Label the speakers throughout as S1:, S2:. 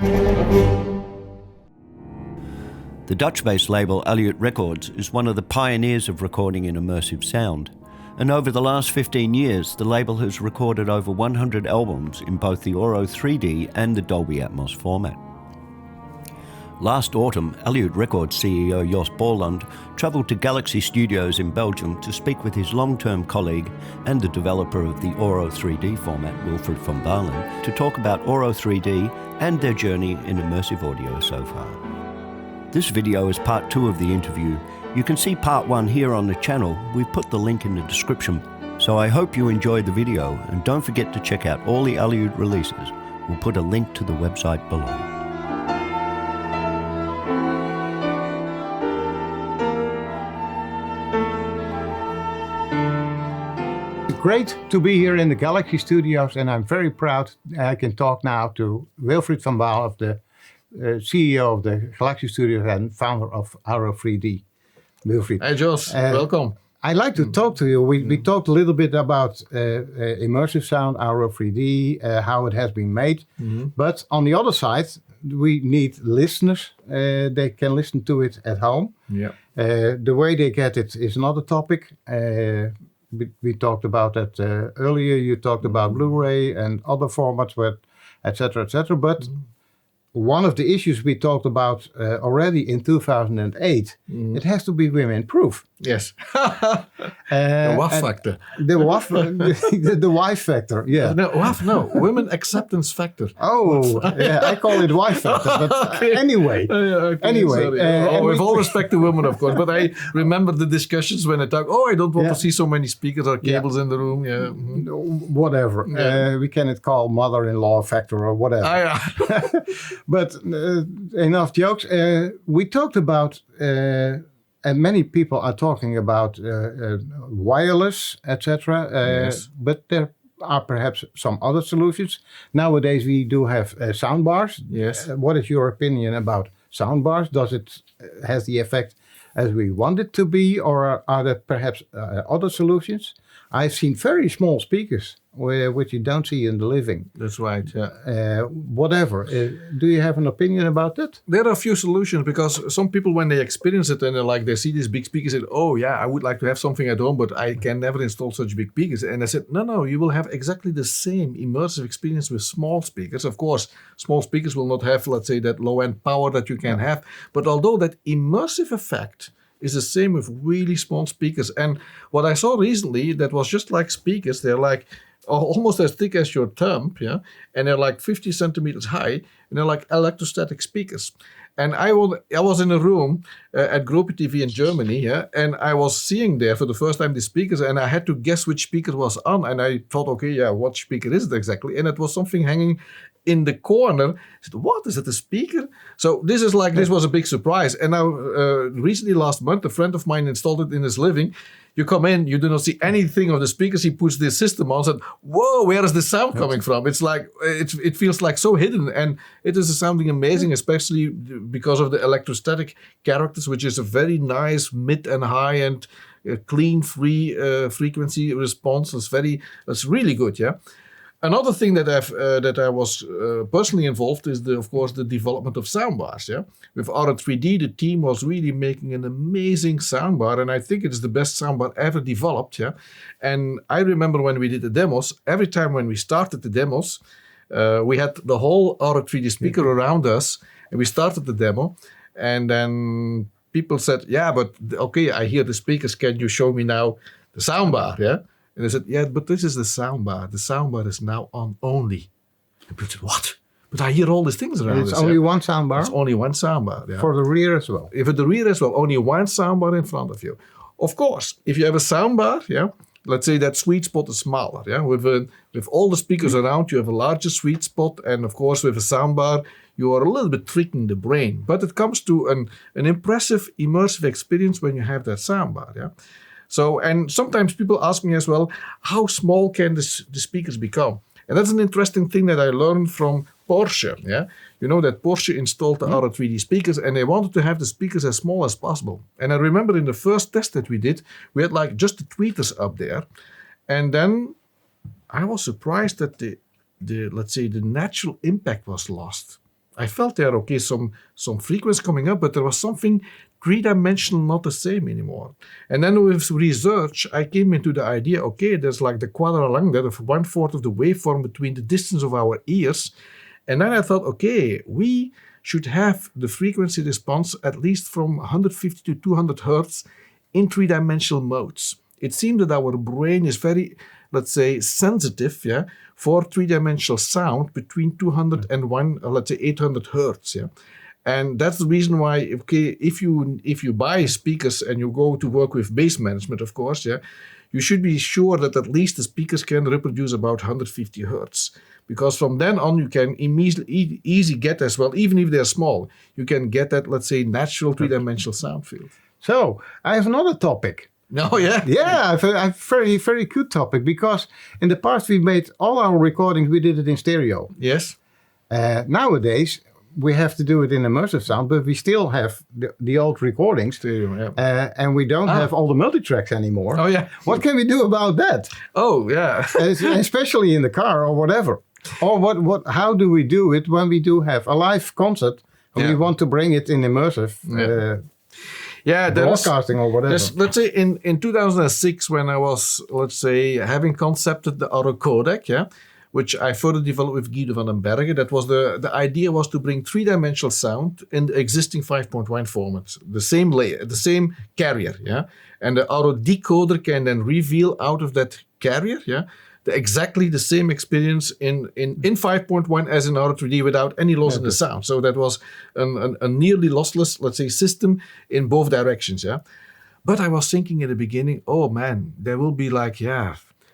S1: The Dutch-based label Aleut Records is one of the pioneers of recording in immersive sound, and over the last 15 years the label has recorded over 100 albums in both the Auro 3D and the Dolby Atmos format. Last autumn, Aleut Records CEO Jos Boerland travelled to Galaxy Studios in Belgium to speak with his long-term colleague and the developer of the Auro 3D format, Wilfried from Baelen, to talk about Auro 3D and their journey in immersive audio so far. This video is part 2 of the interview. You can see part 1 here on the channel. We've put the link in the description. So I hope you enjoyed the video, and don't forget to check out all the Aleut releases. We'll put a link to the website below.
S2: Great to be here in the Galaxy Studios, and I'm very proud I can talk now to Wilfried van Baelen, of the CEO of the Galaxy Studios and founder of Auro 3D. Wilfried.
S3: Hey Jos, welcome.
S2: I'd like to talk to you. We talked a little bit about Immersive Sound, Auro 3D, how it has been made. But on the other side, we need listeners. They can listen to it at home.
S3: Yeah.
S2: The way they get it is another topic. We talked about that earlier. You talked about Blu-ray and other formats, etc., etc. But one of the issues we talked about already in 2008, it has to be women-proof.
S3: Yes. The WAF factor.
S2: The WAF, the wife factor, yeah.
S3: No, WAF, no. Women acceptance factor.
S2: Oh, yeah, I call it wife factor. But
S3: Okay.
S2: anyway,
S3: Anyway. With all respect to women, of course. But I remember the discussions when I talk, I don't want to see so many speakers or cables in the room. Yeah.
S2: Whatever.
S3: Yeah.
S2: We can call mother-in-law factor or whatever. But enough jokes. We talked about, and many people are talking about wireless, etc.
S3: Yes.
S2: But there are perhaps some other solutions. Nowadays we do have soundbars.
S3: Yes.
S2: What is your opinion about soundbars? Does it has the effect as we want it to be, or are there perhaps other solutions? I've seen very small speakers which you don't see in the living.
S3: That's right, yeah.
S2: Whatever. Do you have an opinion about that?
S3: There are a few solutions, because some people, when they experience it and they see these big speakers, say, I would like to have something at home, but I can never install such big speakers. And I said, no, you will have exactly the same immersive experience with small speakers. Of course, small speakers will not have, let's say, that low-end power that you can have. But although that immersive effect is the same with really small speakers. And what I saw recently, that was just like speakers. They're like almost as thick as your thumb, yeah, and they're like 50 centimeters high, and they're like electrostatic speakers. And I was in a room at Grope TV in Germany, yeah, and I was seeing there for the first time the speakers, and I had to guess which speaker was on, and I thought, what speaker is it exactly? And it was something hanging in the corner. I said, what, is it a speaker? So this was a big surprise. And now recently, last month, a friend of mine installed it in his living. You come in, you do not see anything of the speakers. He puts the system on, said, whoa, where is the sound coming from? It's like, it feels like so hidden, and it is sounding amazing, especially because of the electrostatic characters, which is a very nice mid and high and clean, free frequency response. It's really good, yeah. Another thing that I was personally involved is, of course, the development of soundbars. Yeah, with Auro 3D, the team was really making an amazing soundbar, and I think it's the best soundbar ever developed. Yeah, and I remember when we did the demos. Every time when we started the demos, we had the whole Auro 3D speaker around us, and we started the demo, and then people said, but I hear the speakers. Can you show me now the soundbar? Yeah. And I said, but this is the soundbar. The soundbar is now on only. And people said, what? But I hear all these things around.
S2: It's only one soundbar?
S3: It's only one soundbar. Yeah.
S2: For the rear as well?
S3: For the rear as well, only one soundbar in front of you. Of course, if you have a soundbar, let's say that sweet spot is smaller. Yeah, with all the speakers around, you have a larger sweet spot. And of course, with a soundbar, you are a little bit tricking the brain. But it comes to an impressive, immersive experience when you have that soundbar. Yeah. So, and sometimes people ask me as well, how small can the speakers become? And that's an interesting thing that I learned from Porsche. Yeah, you know that Porsche installed the Auro 3D speakers, and they wanted to have the speakers as small as possible. And I remember in the first test that we did, we had like just the tweeters up there, and then I was surprised that the let's say the natural impact was lost. I felt there, okay, some frequency coming up, but there was something three-dimensional, not the same anymore. And then with research, I came into the idea, okay, there's like the quadrilang there of 1/4 of the waveform between the distance of our ears. And then I thought, okay, we should have the frequency response at least from 150 to 200 hertz in three-dimensional modes. It seemed that our brain is very, let's say, sensitive, yeah, for three-dimensional sound between 200 and 800 hertz, yeah. And that's the reason why, okay, if you buy speakers and you go to work with bass management, of course, yeah, you should be sure that at least the speakers can reproduce about 150 hertz. Because from then on, you can easy get as well, even if they're small, you can get that, let's say, natural three-dimensional sound field.
S2: So I have another topic.
S3: Oh, yeah?
S2: Yeah, a very, very good topic, because in the past we made all our recordings, we did it in stereo.
S3: Yes.
S2: Nowadays, we have to do it in immersive sound, but we still have the old recordings.
S3: Stereo, yeah.
S2: And we don't have all the multi-tracks anymore.
S3: Oh, yeah.
S2: What can we do about that?
S3: Oh, yeah.
S2: Especially in the car or whatever. Or how do we do it when we do have a live concert and we want to bring it in immersive broadcasting or whatever?
S3: Let's say in 2006, when I was, let's say, having concepted the auto codec, yeah, which I further developed with Guido van den Bergen. That was the idea was to bring three-dimensional sound in the existing 5.1 format, the same layer, the same carrier, yeah. And the auto decoder can then reveal out of that carrier, yeah, exactly the same experience in 5.1 as in auto 3D without any loss in the sound. So that was a nearly lossless, let's say, system in both directions, yeah. But I was thinking in the beginning, oh man, there will be like,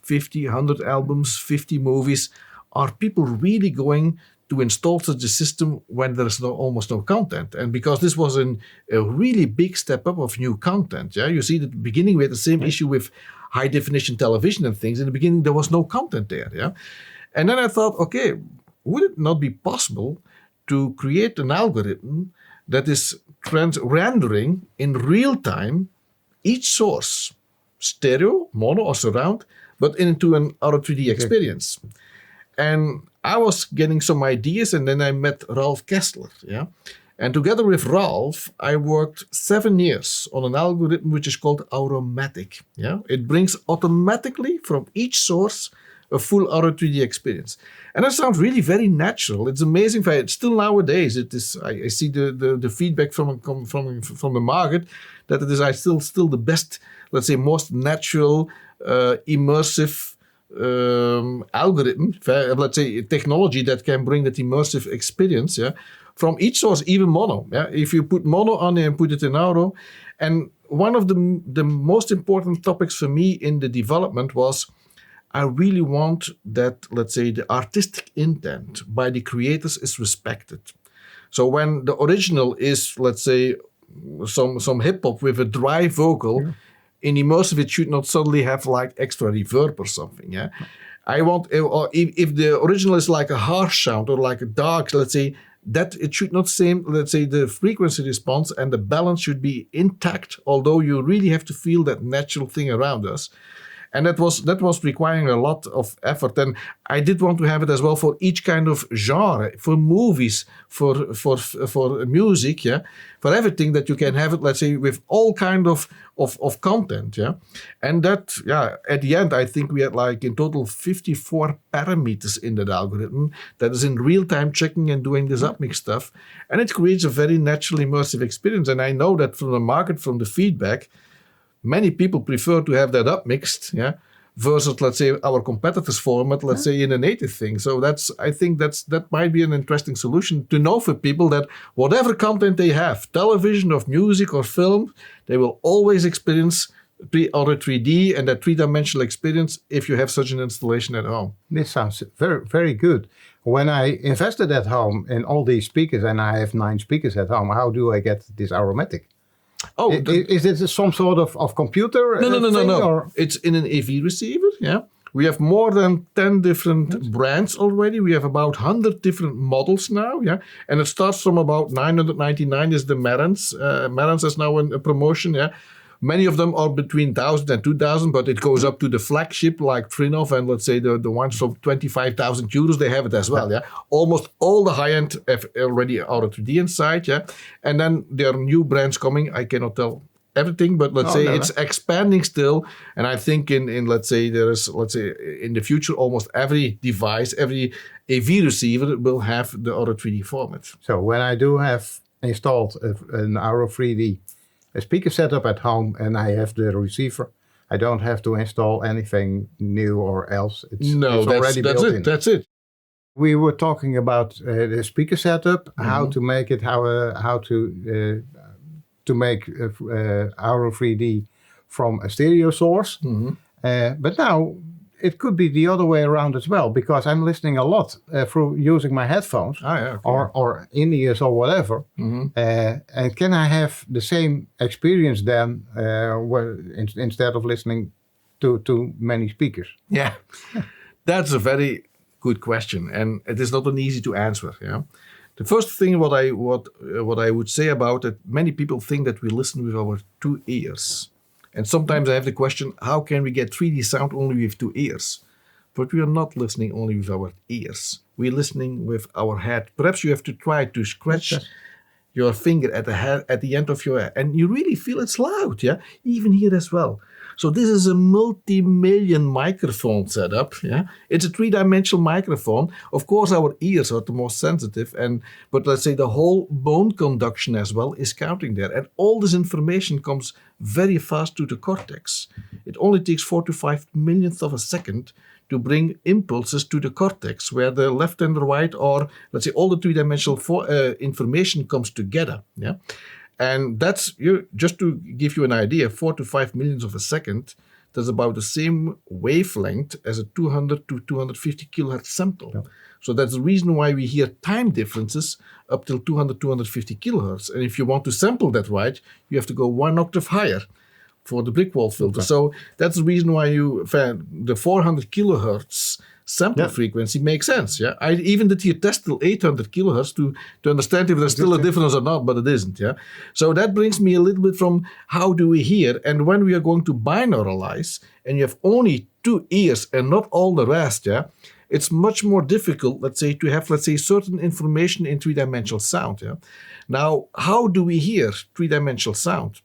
S3: 50, 100 albums, 50 movies. Are people really going to install such a system when there's almost no content? And because this was a really big step up of new content, yeah. You see, at the beginning we had the same issue with high definition television and things. In the beginning there was no content there, yeah. And then I thought, okay, would it not be possible to create an algorithm that is rendering in real time each source, stereo, mono or surround, but into an auto 3D experience. And I was getting some ideas, and then I met Ralph Kessler, yeah. And together with Ralph, I worked 7 years on an algorithm which is called Automatic, yeah. It brings automatically from each source a full auto 3D experience. And that sounds really very natural. It's amazing. Still nowadays, it is. I see the feedback from the market that it is still the best, let's say, most natural, immersive algorithm, let's say, technology that can bring that immersive experience, yeah, from each source, even mono. Yeah, if you put mono on it and put it in auto, and one of the most important topics for me in the development was, I really want that, let's say, the artistic intent by the creators is respected. So when the original is, let's say, some hip hop with a dry vocal. Yeah. In immersive, it should not suddenly have like extra reverb or something. Yeah, I want, or if the original is like a harsh sound or like a dark, let's say, that it should not seem, let's say, the frequency response and the balance should be intact. Although you really have to feel that natural thing around us. And that was requiring a lot of effort. And I did want to have it as well for each kind of genre, for movies, for music, yeah, for everything that you can have it, let's say, with all kind of content, yeah. And that, yeah, at the end, I think we had like in total 54 parameters in that algorithm that is in real time checking and doing this upmix stuff. And it creates a very natural immersive experience. And I know that from the market, from the feedback, many people prefer to have that upmixed, yeah, versus, let's say, our competitors' format, let's say, in a native thing. So I think that might be an interesting solution to know for people that whatever content they have, television or music or film, they will always experience auto 3D and that three-dimensional experience if you have such an installation at home.
S2: This sounds very, very good. When I invested at home in all these speakers, and I have 9 speakers at home, how do I get this aromatic? Oh, is it some sort of computer?
S3: No.
S2: Or?
S3: It's in an AV receiver, yeah. We have more than 10 different brands already. We have about 100 different models now, yeah. And it starts from about 999 is the Marantz. Marantz is now in a promotion, yeah. Many of them are between 1,000 and 2,000, but it goes up to the flagship like Trinov and let's say the ones from 25,000 euros, they have it as well. Yeah, almost all the high-end have already Aura 3D inside. Yeah, and then there are new brands coming. I cannot tell everything, but let's say it's expanding still. And I think in let's say there is, let's say in the future, almost every device, every AV receiver will have the Aura 3D format.
S2: So when I do have installed an Aura 3D a speaker setup at home and I have the receiver, I don't have to install anything new or else. It's already built in.
S3: That's it.
S2: We were talking about the speaker setup, how to make it, how to make Aura 3D from a stereo source. But now it could be the other way around as well, because I'm listening a lot through using my headphones or in-ears or whatever. And can I have the same experience then instead of listening to many speakers?
S3: Yeah, that's a very good question, and it is not an easy to answer. Yeah, the first thing what I would say about it, many people think that we listen with our 2 ears. And sometimes I have the question, how can we get 3D sound only with 2 ears? But we are not listening only with our ears. We're listening with our head. Perhaps you have to try to scratch your finger at the end of your head, and you really feel it's loud, yeah? Even here as well. So this is a multi-million microphone setup, yeah? It's a 3-dimensional microphone. Of course, our ears are the most sensitive, but let's say the whole bone conduction as well is counting there. And all this information comes very fast to the cortex. It only takes 4 to 5 millionths of a second to bring impulses to the cortex, where the left and the right, or let's say all the 3-dimensional information comes together, yeah? And that's, just to give you an idea, 4 to 5 millionths of a second, that's about the same wavelength as a 200 to 250 kilohertz sample. Yeah. So that's the reason why we hear time differences up till 200, 250 kilohertz. And if you want to sample that right, you have to go 1 octave higher for the brick wall filter. Okay. So that's the reason why the 400 kilohertz sample frequency makes sense. Yeah, I even did here test till 800 kilohertz to understand if there's still a difference or not, but it isn't. Yeah, so that brings me a little bit from how do we hear, and when we are going to binauralize, and you have only 2 ears and not all the rest. Yeah, it's much more difficult, let's say, to have, let's say, certain information in 3-dimensional sound. Yeah, now how do we hear 3-dimensional sound?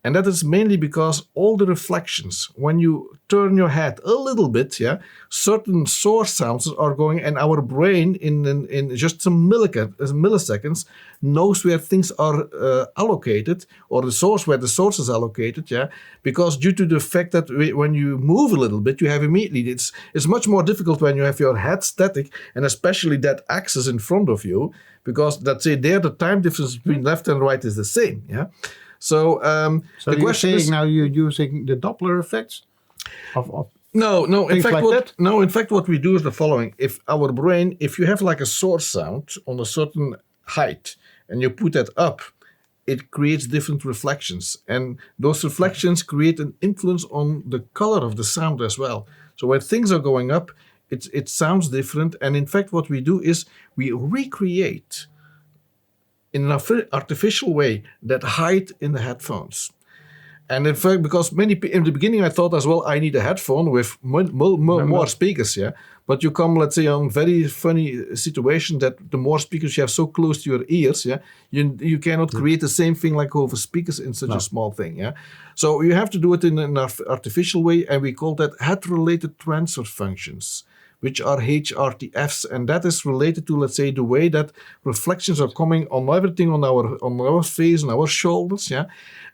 S3: And that is mainly because all the reflections, when you turn your head a little bit, yeah, certain source sounds are going, and our brain in just some milliseconds knows where things are allocated, or the source where the source is allocated, yeah, because due to the fact that when you move a little bit, you have immediately, it's much more difficult when you have your head static, and especially that axis in front of you, because let's say there the time difference between left and right is the same, yeah. So
S2: the question is, now you're using the Doppler effects of
S3: no. In fact, what we do is the following: if our brain, if you have like a source sound on a certain height, and you put that up, it creates different reflections, and those reflections create an influence on the color of the sound as well. So when things are going up, it sounds different, and in fact, what we do is we recreate in an artificial way that height in the headphones. And in fact, because in the beginning I thought as well, I need a headphone with more speakers, yeah. But you come, let's say, on very funny situation that the more speakers you have so close to your ears, yeah, you cannot create the same thing like over speakers in such a small thing, yeah. So you have to do it in an artificial way, and we call that head-related transfer functions, which are HRTFs, and that is related to, let's say, the way that reflections are coming on everything on our face, on our shoulders, yeah.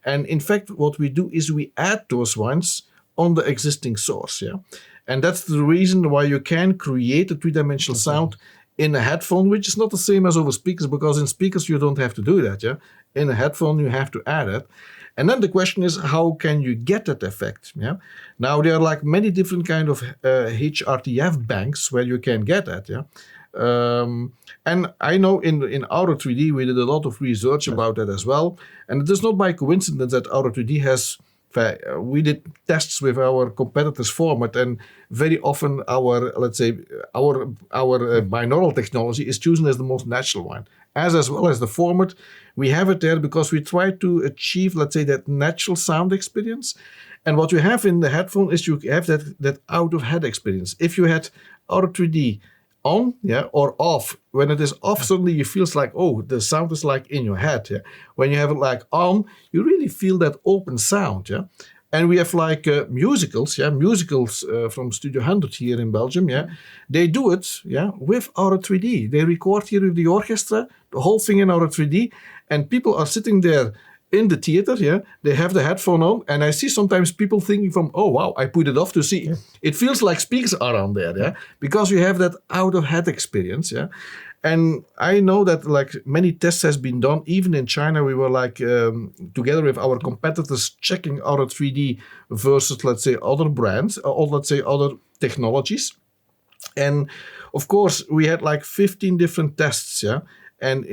S3: And in fact, what we do is we add those ones on the existing source, yeah. And that's the reason why you can create a 3-dimensional sound in a headphone, which is not the same as over speakers, because in speakers you don't have to do that, yeah. In a headphone you have to add it. And then the question is, how can you get that effect? Yeah. Now there are like many different kind of HRTF banks where you can get that. Yeah. And I know in Aura 3D we did a lot of research about that as well. And it is not by coincidence that Aura 3D has. We did tests with our competitors' format, and very often our binaural technology is chosen as the most natural one. as well as the format. We have it there because we try to achieve, let's say, that natural sound experience. And what you have in the headphone is you have that out-of-head experience. If you had Auto 3D on, or off, when it is off, suddenly you feel like, oh, the sound is like in your head. When you have it like on, you really feel that open sound. And we have like musicals from Studio 100 here in Belgium. They do it with Auto 3D. They record here with the orchestra, the whole thing in Auto 3D, and people are sitting there in the theater, they have the headphone on, and I see sometimes people thinking from, oh wow, I put it off to see. It feels like speakers are on there, because you have that out-of-head experience, And I know that like many tests has been done, even in China, we were like together with our competitors checking Auto 3D versus, let's say, other brands, or let's say other technologies. And of course, we had like 15 different tests, And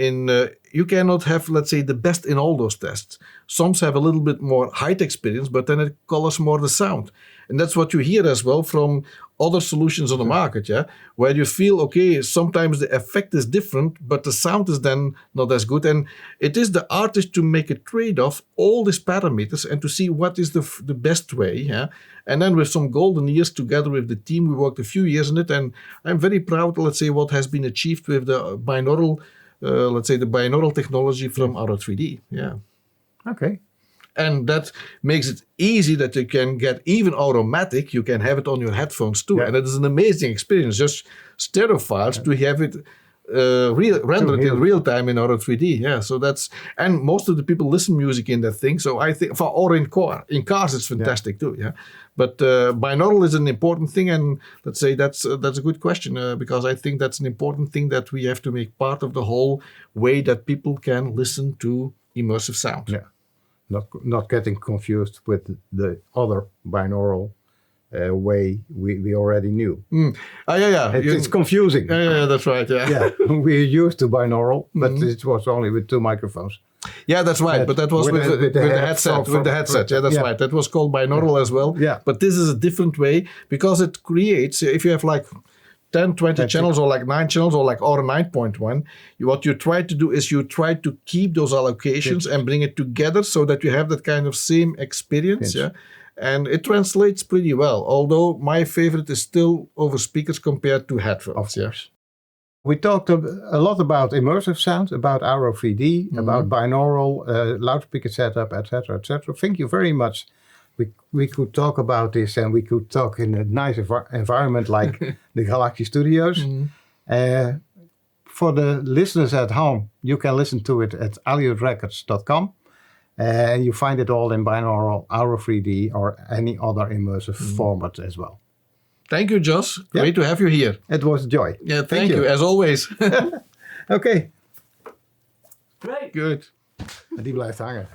S3: you cannot have, let's say, the best in all those tests. Some have a little bit more height experience, but then it colors more the sound. And that's what you hear as well from other solutions on the market, where you feel, okay, sometimes the effect is different, but the sound is then not as good. And it is the artist to make a trade-off, all these parameters, and to see what is the best way. And then with some golden years together with the team, we worked a few years on it. And I'm very proud, let's say, what has been achieved with the binaural the binaural technology from Auto 3D.
S2: Okay.
S3: And that makes it easy that you can get even automatic. You can have it on your headphones too. And it is an amazing experience. Just stereo files to have it rendered in real time in Auto 3D. So that's, and most of the people listen music in that thing. So I think in cars it's fantastic too. But binaural is an important thing, and let's say that's a good question because I think that's an important thing that we have to make part of the whole way that people can listen to immersive sound.
S2: Not getting confused with the other binaural way we already knew. It's confusing.
S3: That's right.
S2: We're used to binaural, but it was only with 2 microphones.
S3: Yeah, that's right. But that was with the headset. With the headset. That's right. That was called binaural as well. But this is a different way because it creates, if you have like 10, 20 channels or like 9 channels or like Auto 9.1, what you try to do is you try to keep those allocations and bring it together so that you have that kind of same experience. And it translates pretty well, although my favorite is still over speakers compared to headphones.
S2: Of course. We talked a lot about immersive sound, about Auto 3D, about binaural, loudspeaker setup, etc., etc. Thank you very much. We could talk about this, and we could talk in a nice environment like the Galaxy Studios. For the listeners at home, you can listen to it at elliottrecords.com. And you find it all in binaural, Auto 3D, or any other immersive format as well.
S3: Thank you, Jos. Great to have you here.
S2: It was a joy.
S3: Yeah, thank you, as always.
S2: Okay.
S3: Great. Good.
S2: Die blijft hangen.